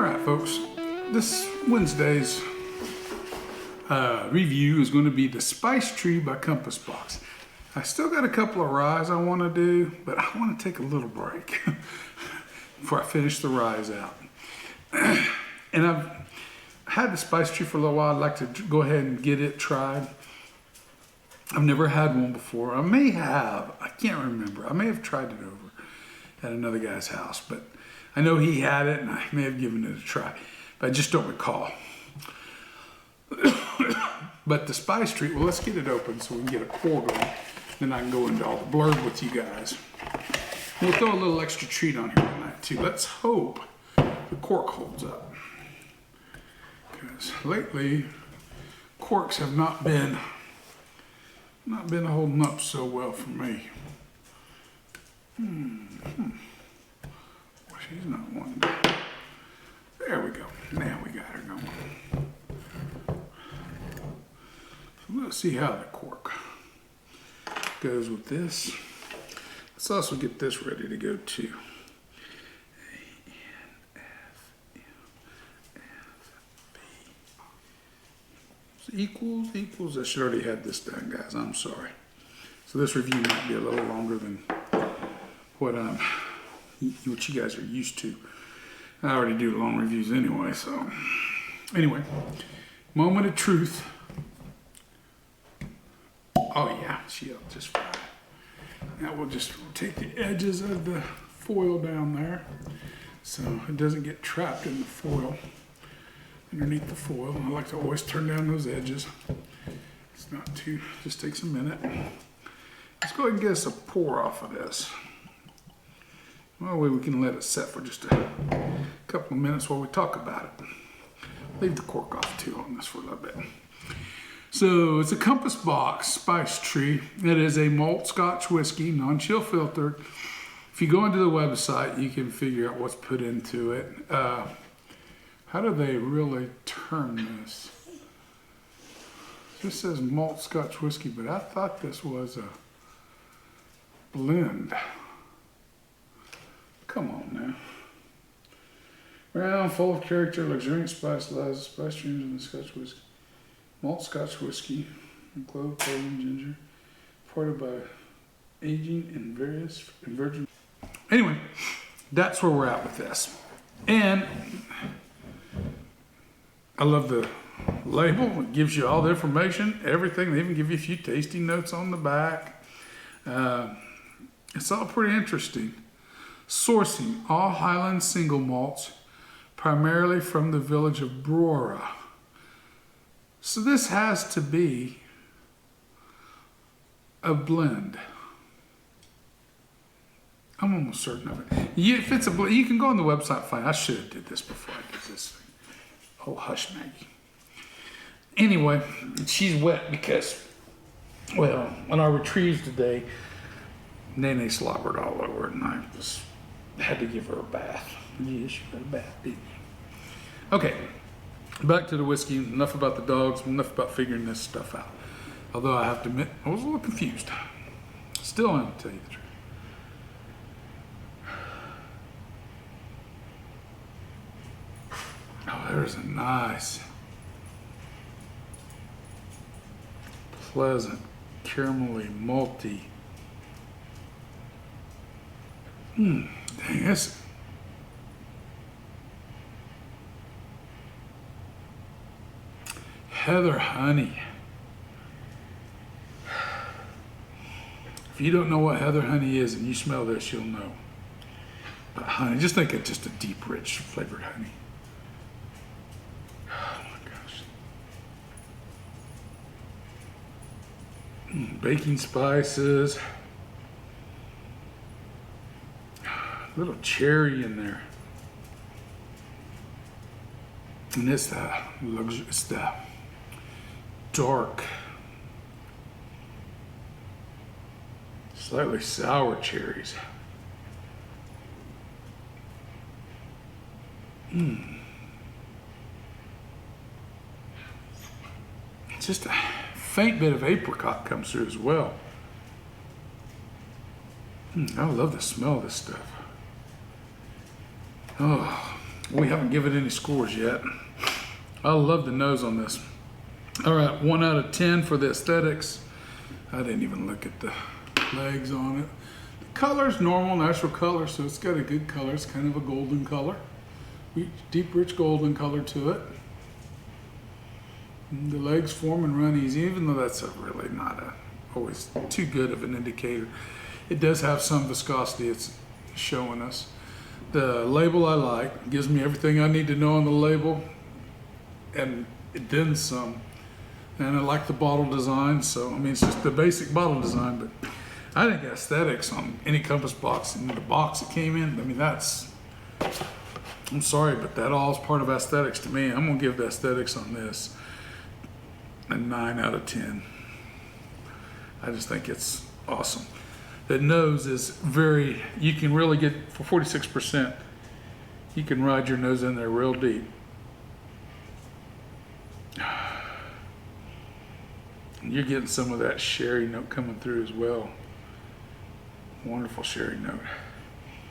Alright folks, this Wednesday's review is going to be the Spice Tree by Compass Box. I still got a couple of ryes I want to do, but I want to take a little break before I finish the ryes out. And I've had the Spice Tree for a little while. I'd like to go ahead and get it tried. I've never had one before. I may have, I can't remember. I may have tried it over at another guy's house, but I know he had it and I may have given it a try, but I just don't recall. But the Spice Tree, well, let's get it open so we can get a pour going. Then I can go into all the blurb with you guys. We'll throw a little extra treat on here tonight too. Let's hope the cork holds up. Because lately, corks have not been holding up so well for me. Well, she's not wanting to. There we go. Now we got her going. So let's see how the cork goes with this. Let's also get this ready to go too. Equals. I should already have this done, guys. I'm sorry. So this review might be a little longer than what you guys are used to. I already do long reviews anyway. So anyway, moment of truth. Oh yeah, she'll just fry. Now we'll just take the edges of the foil down there so it doesn't get trapped in the foil. Underneath the foil. I like to always turn down those edges. It's not too, just takes a minute. Let's go ahead and get us a pour off of this. Well, we can let it set for just a couple of minutes while we talk about it. Leave the cork off too on this for a little bit. So it's a Compass Box Spice Tree. It is a malt Scotch whiskey, non-chill filtered. If you go into the website, you can figure out what's put into it. How do they really term this? This says malt Scotch whiskey, but I thought this was a blend. Come on now. Round, full of character, luxuriant spice, lies, spice streams in the Scotch whiskey. Malt Scotch whiskey, clove, cloven, ginger, ported by aging in virgin. Anyway, that's where we're at with this. And I love the label. It gives you all the information, everything. They even give you a few tasting notes on the back. It's all pretty interesting. Sourcing all Highland single malts, primarily from the village of Brora. So this has to be a blend. I'm almost certain of it. If it's a blend, you can go on the website and find. I should have did this before I did this thing. Oh, hush, Maggie. Anyway, she's wet because, well, on our retrieves today, Nene slobbered all over it, and I just had to give her a bath. Yeah, she got a bath, didn't you? Okay, back to the whiskey. Enough about the dogs, enough about figuring this stuff out. Although I have to admit, I was a little confused. Still am, to tell you the truth. Oh, there's a nice, pleasant, caramelly, malty. Dang, that's heather honey. If you don't know what heather honey is and you smell this, you'll know. But honey, just think of just a deep, rich, flavored honey. Baking spices, a little cherry in there, and it's the dark, slightly sour cherries. Just a faint bit of apricot comes through as well. I love the smell of this stuff. Oh, We haven't given any scores yet. I love the nose on this. All right, 1 out of 10 for the aesthetics. I didn't even look at the legs on it. The color's normal, natural color, so it's got a good color. It's kind of a golden color. Deep, rich golden color to it. And the legs form and run easy, even though that's really not always too good of an indicator. It does have some viscosity it's showing us. The label I like. It gives me everything I need to know on the label, and then some. And I like the bottle design, so I mean it's just the basic bottle design, but I think aesthetics on any Compass box and the box it came in, I mean that's, I'm sorry, but that all is part of aesthetics to me. I'm gonna give the aesthetics on this a 9 out of 10. I just think it's awesome. The nose is very, you can really get, for 46%, you can ride your nose in there real deep. You're getting some of that sherry note coming through as well. Wonderful sherry note.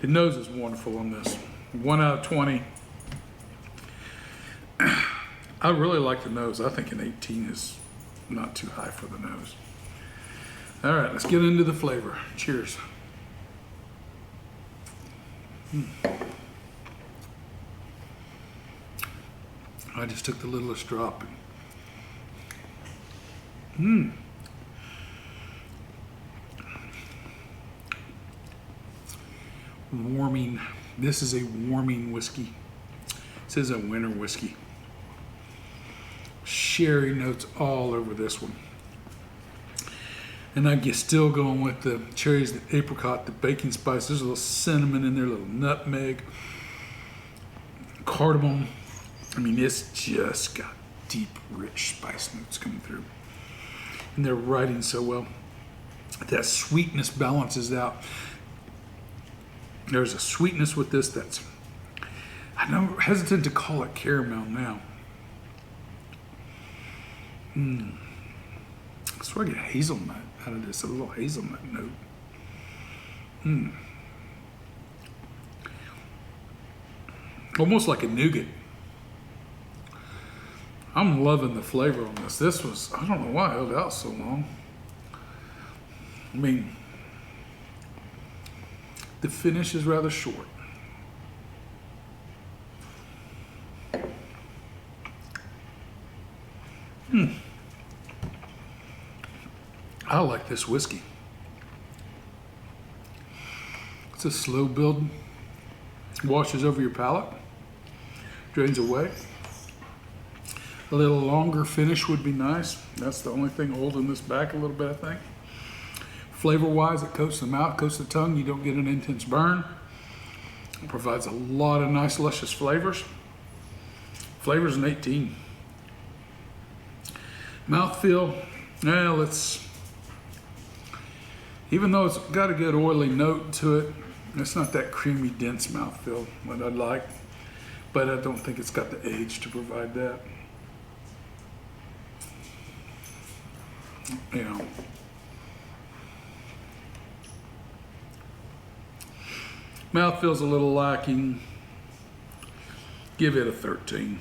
The nose is wonderful on this. 1 out of 20. I really like the nose. I think an 18 is not too high for the nose. All right, let's get into the flavor. Cheers. I just took the littlest drop. Warming. This is a warming whiskey. This is a winter whiskey. Sherry notes all over this one. And I get still going with the cherries, the apricot, the baking spice. There's a little cinnamon in there, a little nutmeg, cardamom. I mean, it's just got deep, rich spice notes coming through. And they're writing so well. That sweetness balances out. There's a sweetness with this that's, I'm hesitant to call it caramel now. So I get hazelnut out of this, a little hazelnut note. Almost like a nougat. I'm loving the flavor on this. This was, I don't know why I held out so long. I mean, the finish is rather short. I like this whiskey. It's a slow build. Washes over your palate. Drains away. A little longer finish would be nice. That's the only thing holding this back a little bit, I think. Flavor-wise, it coats the mouth, coats the tongue. You don't get an intense burn. It provides a lot of nice, luscious flavors. Flavors an 18. Mouthfeel, well, even though it's got a good oily note to it, it's not that creamy, dense mouthfeel that I'd like. But I don't think it's got the age to provide that. You know. Mouth feels a little lacking. Give it a 13.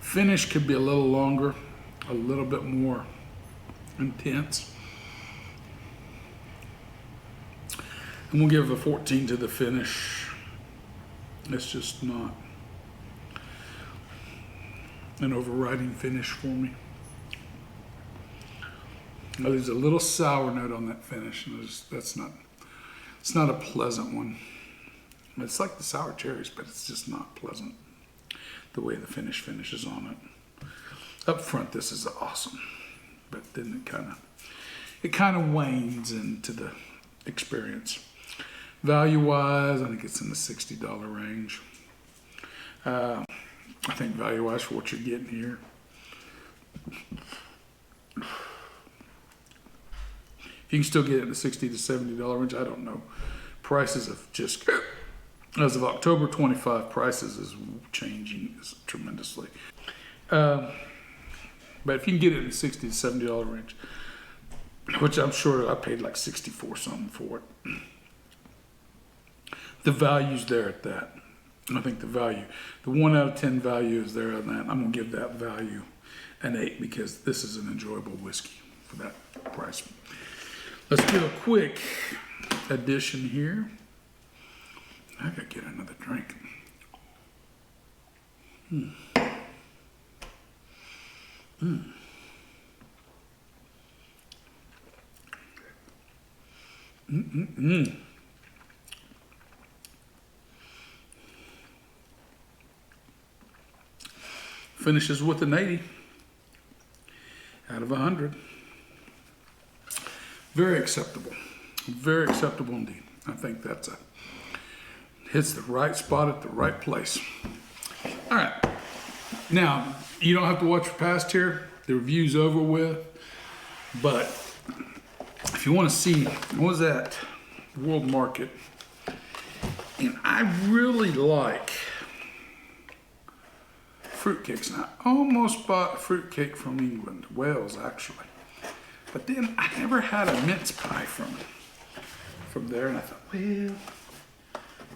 Finish could be a little longer, a little bit more intense. And we'll give a 14 to the finish. It's just not an overriding finish for me. Now, there's a little sour note on that finish, and it's not a pleasant one. It's like the sour cherries, but it's just not pleasant the way the finish finishes on it. Up front, this is awesome, but then it kind of wanes into the experience. Value-wise, I think it's in the $60 range. I think value-wise for what you're getting here. You can still get it in the $60 to $70 range. I don't know. Prices have just, as of October 25, prices is changing tremendously. But if you can get it in the $60 to $70 range, which I'm sure I paid like 64 something for it. the value's there at that. I think the 1 out of 10 value is there on that. I'm gonna give that value an 8 because this is an enjoyable whiskey for that price. Let's do a quick addition here. I gotta get another drink. Finishes with an 80 out of 100. Very acceptable. Very acceptable indeed. I think that's hits the right spot at the right place. All right. Now, you don't have to watch past here. The review's over with. But if you want to see what was that World Market, and I really like fruitcakes. And I almost bought a fruitcake from England, Wales actually. But then I never had a mince pie from there, and I thought, well,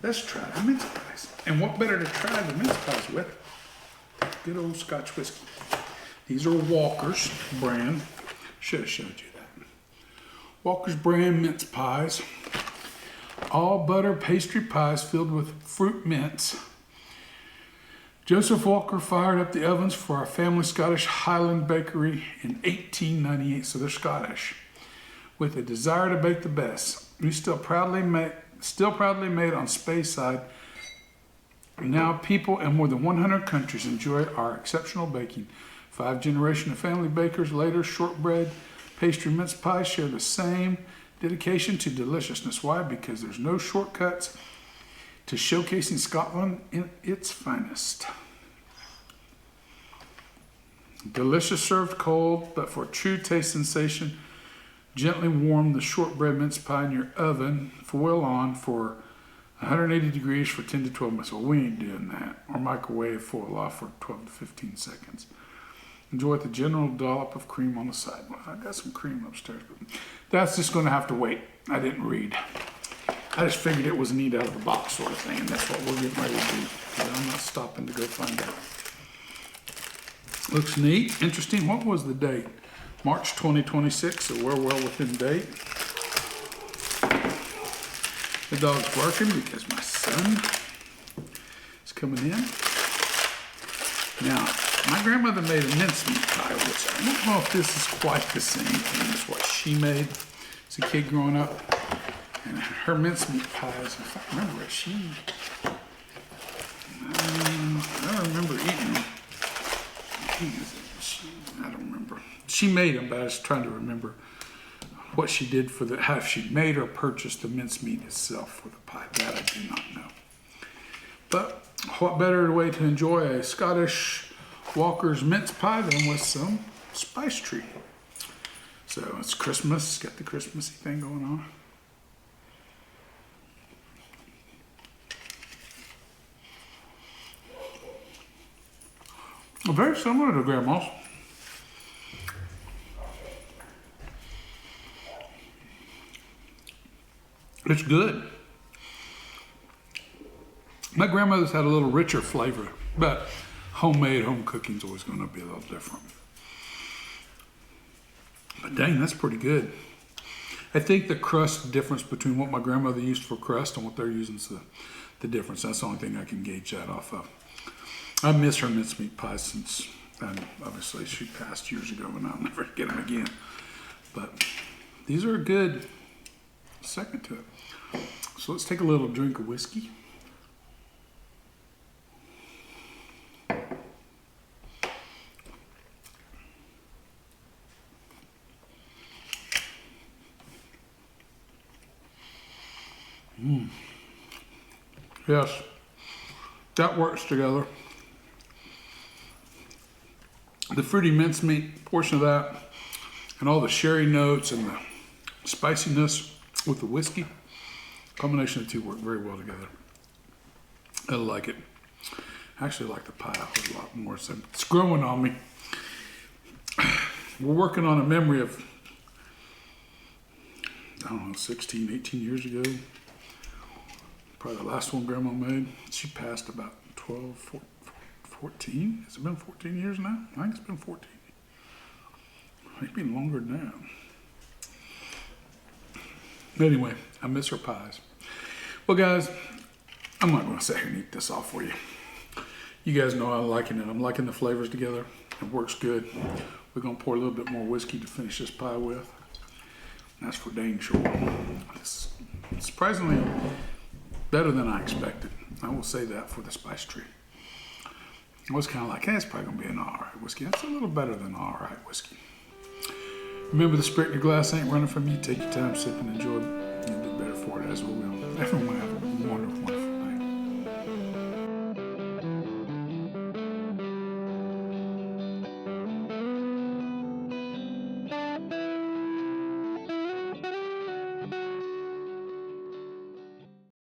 let's try the mince pies. And what better to try the mince pies with? Good old Scotch whiskey. These are Walker's brand. Should have showed you that. Walker's brand mince pies. All butter pastry pies filled with fruit mince. Joseph Walker fired up the ovens for our family Scottish Highland bakery in 1898, so they're Scottish, with a desire to bake the best. We still proudly made on Speyside. Now people in more than 100 countries enjoy our exceptional baking. 5 generations of family bakers later, shortbread, pastry, mince pies share the same dedication to deliciousness. Why? Because there's no shortcuts to showcasing Scotland in its finest. Delicious served cold, but for true taste sensation, gently warm the shortbread mince pie in your oven, foil on for 180 degrees for 10 to 12 minutes. Well, we ain't doing that. Or microwave foil off for 12 to 15 seconds. Enjoy with a general dollop of cream on the side. Well, I got some cream upstairs, but that's just going to have to wait. I didn't read. I just figured it was a neat out of the box sort of thing, and that's what we're getting ready to do. But I'm not stopping to go find out. Looks neat, interesting. What was the date? March 2026, so we're well within date. The dog's barking because my son is coming in. Now, my grandmother made a mincemeat pie, which I don't know if this is quite the same thing as what she made as a kid growing up. And her mincemeat pies, if I remember it, I don't remember eating them. I don't remember. She made them, but I was trying to remember what she did for how she made or purchased the mincemeat itself for the pie. That I do not know. But what better way to enjoy a Scottish Walker's mince pie than with some spice tree? So it's Christmas, got the Christmassy thing going on. Very similar to Grandma's. It's good. My grandmother's had a little richer flavor, but homemade, home cooking is always going to be a little different. But dang, that's pretty good. I think the crust difference between what my grandmother used for crust and what they're using is the difference. That's the only thing I can gauge that off of. I miss her mincemeat pies since, obviously she passed years ago and I'll never get them again. But these are a good second to it. So let's take a little drink of whiskey. Yes, that works together. The fruity mincemeat portion of that and all the sherry notes and the spiciness with the whiskey, combination of the two work very well together. I like it. I actually like the pie a whole lot more, so it's growing on me. We're working on a memory of, I don't know, 16, 18 years ago. Probably the last one Grandma made. She passed about 14. Has it been 14 years now? I think it's been 14. Maybe longer than that. Anyway, I miss her pies. Well, guys, I'm not going to sit here and eat this off for you. You guys know I'm liking it. I'm liking the flavors together. It works good. We're going to pour a little bit more whiskey to finish this pie with. That's for dang sure. It's surprisingly better than I expected. I will say that for the spice tree. I was kind of like, hey, it's probably going to be an all right whiskey. That's a little better than all right whiskey. Remember, the spirit in your glass ain't running from you. Take your time, sip, and enjoy. You'll do better for it, as we will. Everyone